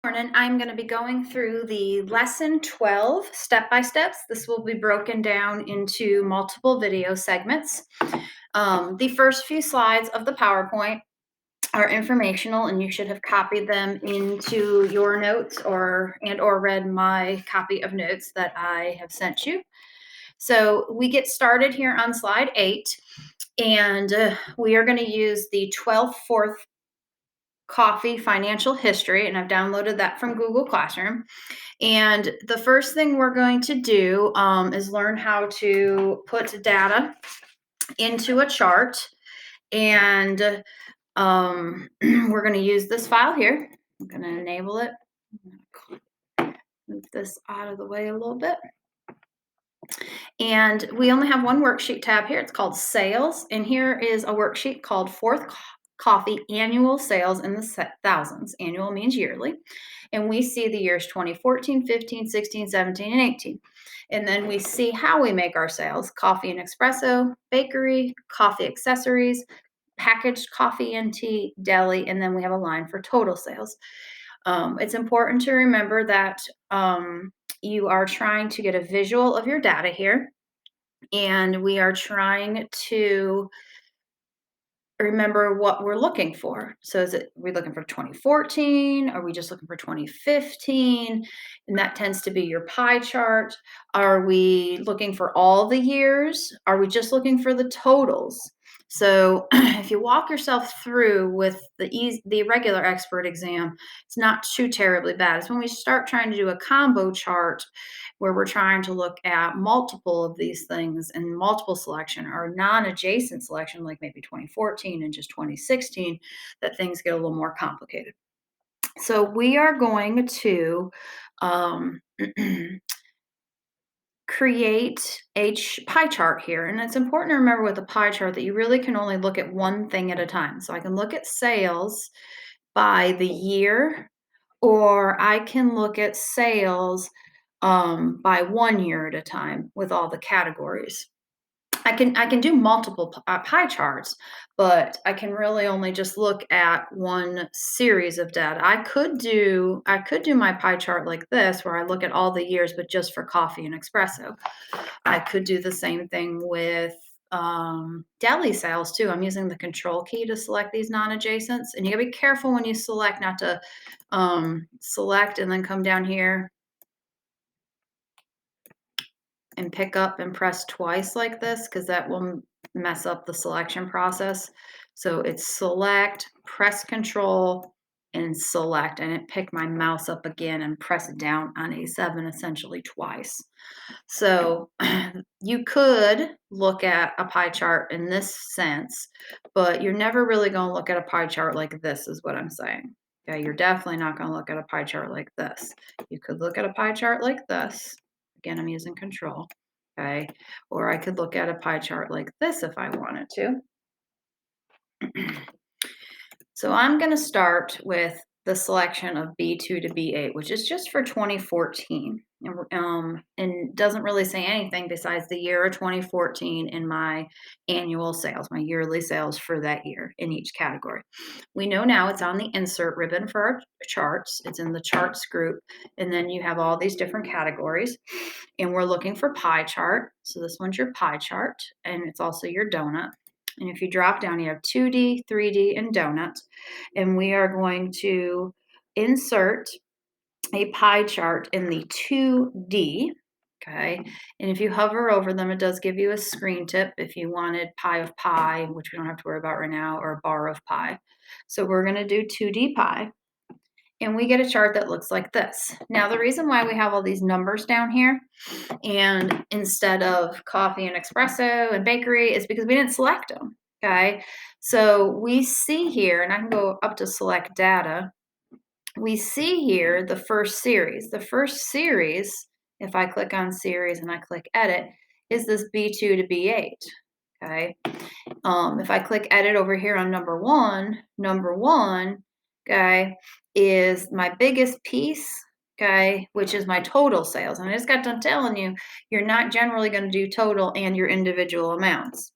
Morning. I'm going to be going through the lesson 12 step-by-steps. This will be broken down into multiple video segments. The first few slides of the PowerPoint are informational, and you should have copied them into your notes or read my copy of notes that I have sent you. So we get started here on slide 8, and we are going to use the 12th fourth coffee financial history, and I've downloaded that from Google Classroom. And the first thing we're going to do is learn how to put data into a chart. And we're going to use this file here. I'm going to enable it. Move this out of the way a little bit. And we only have one worksheet tab here. It's called Sales. And here is a worksheet called Fourth Coffee Annual Sales in the Thousands. Annual means yearly. And we see the years 2014, 15, 16, 17, and 18. And then we see how we make our sales: coffee and espresso, bakery, coffee accessories, packaged coffee and tea, deli, and then we have a line for total sales. It's important to remember that you are trying to get a visual of your data here, and we are trying to remember what we're looking for. So we're looking for 2014? Are we just looking for 2015? And that tends to be your pie chart. Are we looking for all the years? Are we just looking for the totals? So if you walk yourself through with the regular expert exam, it's not too terribly bad. It's when we start trying to do a combo chart where we're trying to look at multiple of these things and multiple selection or non-adjacent selection, like maybe 2014 and just 2016, that things get a little more complicated. So we are going to create a pie chart here. And it's important to remember with a pie chart that you really can only look at one thing at a time. So I can look at sales by the year, or I can look at sales by 1 year at a time with all the categories. I can do multiple pie charts, but I can really only just look at one series of data. I could do my pie chart like this, where I look at all the years, but just for coffee and espresso. I could do the same thing with deli sales too. I'm using the control key to select these non-adjacents, and you gotta be careful when you select not to select and then come down here and pick up and press twice like this, because that will mess up the selection process. So it's select, press control, and select, and it picked my mouse up again and press it down on A7 essentially twice. So you could look at a pie chart in this sense, but you're never really going to look at a pie chart like this, is what I'm saying. Okay, you're definitely not going to look at a pie chart like this. You could look at a pie chart like this. Again, I'm using control. Okay, or I could look at a pie chart like this if I wanted to. So I'm going to start with the selection of B2 to B8, which is just for 2014, and doesn't really say anything besides the year of 2014 in my annual sales, my yearly sales for that year in each category. We know now it's on the insert ribbon for our charts. It's in the charts group, and then you have all these different categories, and we're looking for pie chart. So this one's your pie chart, and it's also your donut. And if you drop down, you have 2D, 3D, and donuts. And we are going to insert a pie chart in the 2D. Okay. And if you hover over them, it does give you a screen tip if you wanted pie of pie, which we don't have to worry about right now, or a bar of pie. So we're going to do 2D pie. And we get a chart that looks like this. Now, the reason why we have all these numbers down here and instead of coffee and espresso and bakery is because we didn't select them. Okay. So we see here, and I can go up to select data. We see here the first series. The first series, if I click on series and I click edit, is this B2 to B8. Okay. If I click edit over here on number one, okay, is my biggest piece, okay, which is my total sales. And I just got done telling you, you're not generally going to do total and your individual amounts.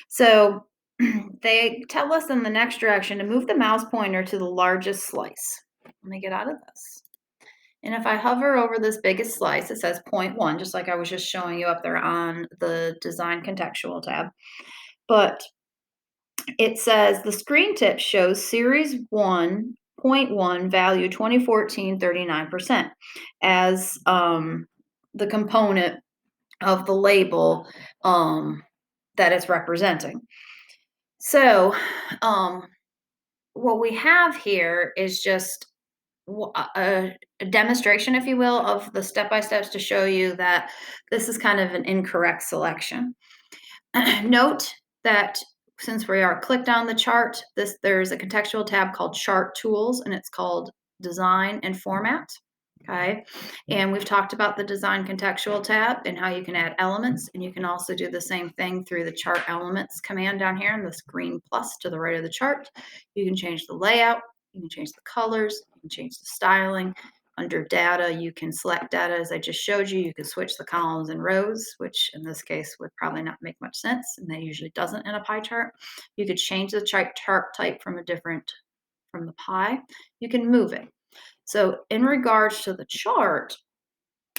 So they tell us in the next direction to move the mouse pointer to the largest slice. Let me get out of this. And if I hover over this biggest slice, it says point one, just like I was just showing you up there on the design contextual tab. But it says the screen tip shows series 1.1 value 2014 39% as the component of the label that it's representing. So what we have here is just a demonstration, if you will, of the step-by-steps to show you that this is kind of an incorrect selection. Note that since we are clicked on the chart, there's a contextual tab called Chart Tools, and it's called Design and Format. Okay, and we've talked about the Design Contextual tab and how you can add elements, and you can also do the same thing through the Chart Elements command down here in this green plus to the right of the chart. You can change the layout, you can change the colors, you can change the styling. Under data, you can select data as I just showed you. You can switch the columns and rows, which in this case would probably not make much sense, and that usually doesn't in a pie chart. You could change the chart type from the pie. You can move it. So in regards to the chart,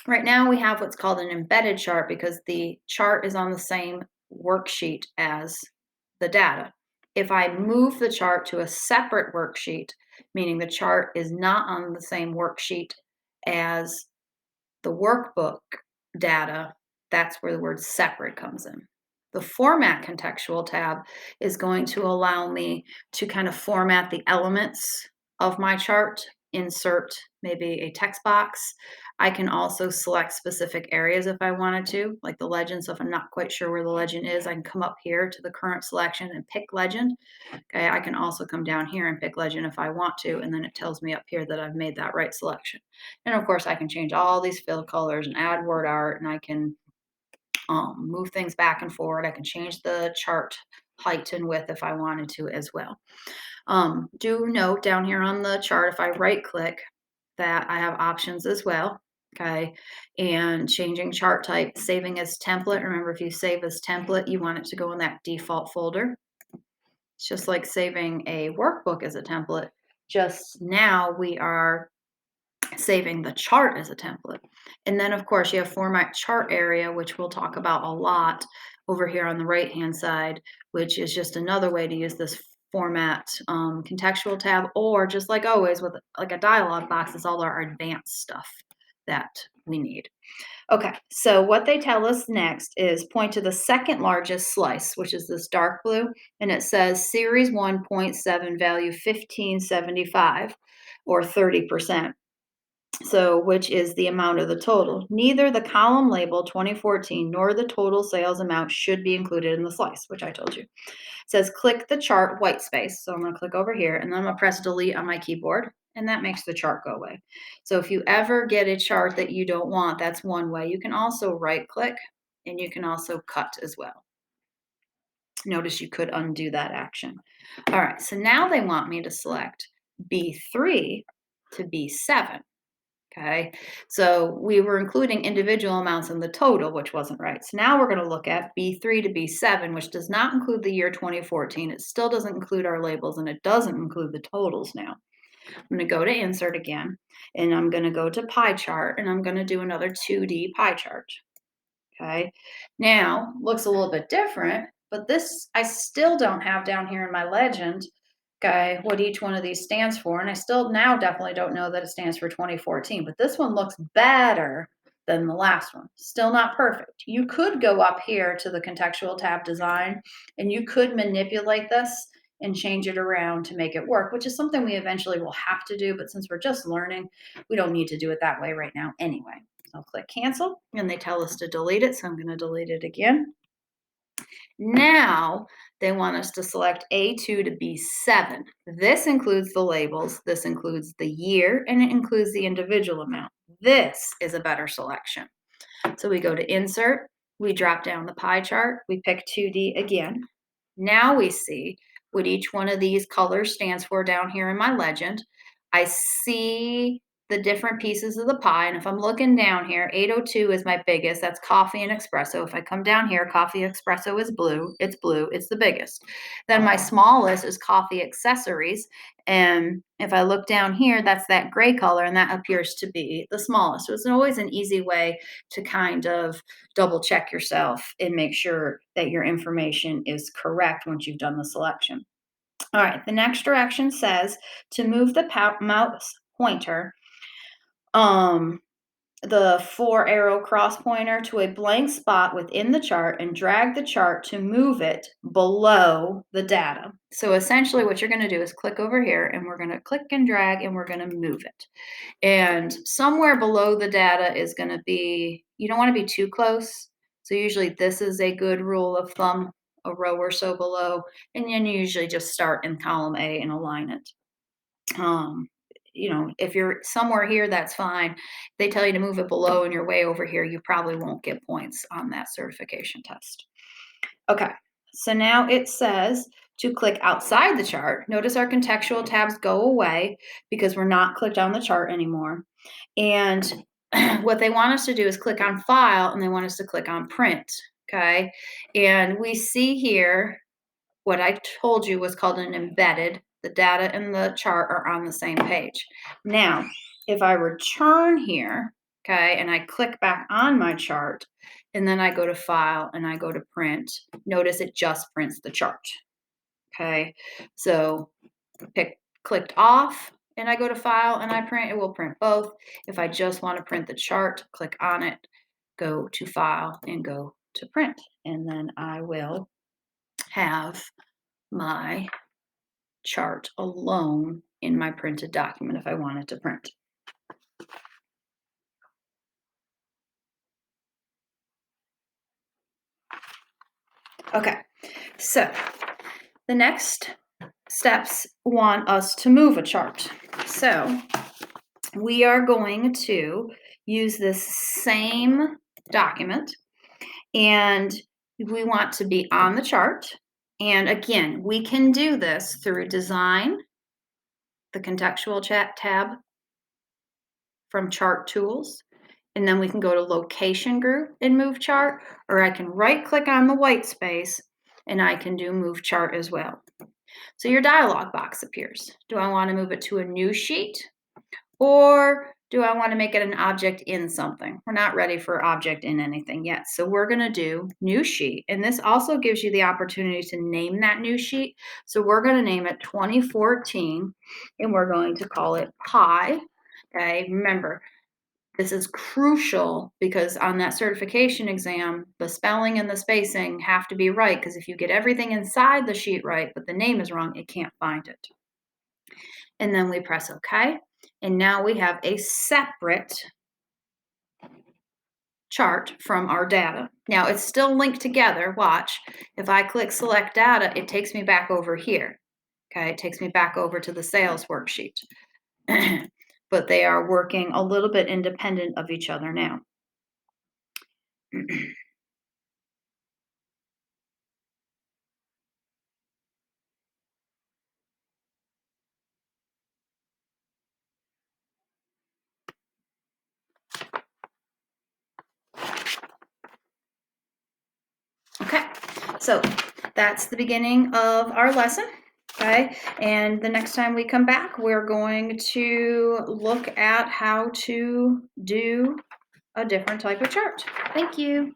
right now we have what's called an embedded chart because the chart is on the same worksheet as the data. If I move the chart to a separate worksheet, meaning the chart is not on the same worksheet as the workbook data, that's where the word separate comes in. The format contextual tab is going to allow me to kind of format the elements of my chart, insert maybe a text box. I can also select specific areas if I wanted to, like the legend. So if I'm not quite sure where the legend is, I can come up here to the current selection and pick legend. Okay, I can also come down here and pick legend if I want to, and then it tells me up here that I've made that right selection. And of course, I can change all these fill colors and add word art, and I can move things back and forward. I can change the chart height and width if I wanted to as well. Do note down here on the chart, if I right click, that I have options as well. Okay, and changing chart type, saving as template. Remember, if you save as template, you want it to go in that default folder. It's just like saving a workbook as a template. Just now we are saving the chart as a template. And then, of course, you have format chart area, which we'll talk about a lot over here on the right-hand side, which is just another way to use this format contextual tab, or just like always with like a dialog box, is all our advanced stuff that we need. Okay, so what they tell us next is point to the second largest slice, which is this dark blue, and it says series 1.7 value 1575 or 30%. So, which is the amount of the total. Neither the column label 2014 nor the total sales amount should be included in the slice, which I told you. It says click the chart white space. So I'm going to click over here and then I'm going to press delete on my keyboard and that makes the chart go away. So if you ever get a chart that you don't want, that's one way. You can also right click and you can also cut as well. Notice you could undo that action. All right, so now they want me to select B3 to B7. Okay, so we were including individual amounts in the total, which wasn't right. So now we're going to look at B3 to B7, which does not include the year 2014. It still doesn't include our labels and it doesn't include the totals now. I'm going to go to insert again and I'm going to go to pie chart and I'm going to do another 2D pie chart. Okay, now looks a little bit different, but this I still don't have down here in my legend what each one of these stands for. And I still now definitely don't know that it stands for 2014, but this one looks better than the last one. Still not perfect. You could go up here to the contextual tab design and you could manipulate this and change it around to make it work, which is something we eventually will have to do. But since we're just learning, we don't need to do it that way right now anyway. So I'll click cancel and they tell us to delete it. So I'm going to delete it again. Now they want us to select A2 to B7. This includes the labels, this includes the year, and it includes the individual amount. This is a better selection. So we go to insert, we drop down the pie chart, we pick 2D again. Now we see what each one of these colors stands for down here in my legend. I see the different pieces of the pie. And if I'm looking down here, 802 is my biggest. That's coffee and espresso. If I come down here, coffee espresso is blue. It's blue. It's the biggest. Then my smallest is coffee accessories. And if I look down here, that's that gray color, and that appears to be the smallest. So it's always an easy way to kind of double check yourself and make sure that your information is correct once you've done the selection. All right, the next direction says to move the mouse pointer, um, the 4-arrow cross pointer to a blank spot within the chart and drag the chart to move it below the data. So essentially what you're going to do is click over here and we're going to click and drag and we're going to move it. And somewhere below the data is going to be, you don't want to be too close. So usually this is a good rule of thumb, a row or so below, and then you usually just start in column A and align it. If you're somewhere here, that's fine. If they tell you to move it below and you're way over here, you probably won't get points on that certification test. Okay, so now it says to click outside the chart. Notice our contextual tabs go away because we're not clicked on the chart anymore. And what they want us to do is click on file, and they want us to click on print. Okay, and we see here what I told you was called an embedded. The data and the chart are on the same page. Now, if I return here, okay, and I click back on my chart, and then I go to file and I go to print, notice it just prints the chart. Okay, so clicked off and I go to file and I print, it will print both. If I just want to print the chart, click on it, go to file and go to print. And then I will have my chart alone in my printed document if I wanted to print. Okay, so the next steps want us to move a chart. So we are going to use this same document, and we want to be on the chart. And again, we can do this through design, the contextual chat tab from chart tools, and then we can go to location group and move chart, or I can right click on the white space and I can do move chart as well. So your dialog box appears. Do I want to move it to a new sheet, or do I want to make it an object in something? We're not ready for object in anything yet. So we're going to do new sheet. And this also gives you the opportunity to name that new sheet. So we're going to name it 2014 and we're going to call it pie. Okay, remember, this is crucial because on that certification exam, the spelling and the spacing have to be right, because if you get everything inside the sheet right, but the name is wrong, it can't find it. And then we press OK. And now we have a separate chart from our data. Now it's still linked together. Watch, if I click select data, it takes me back over here. Okay, it takes me back over to the sales worksheet. But they are working a little bit independent of each other now. Okay, so that's the beginning of our lesson. Okay, and the next time we come back, we're going to look at how to do a different type of chart. Thank you.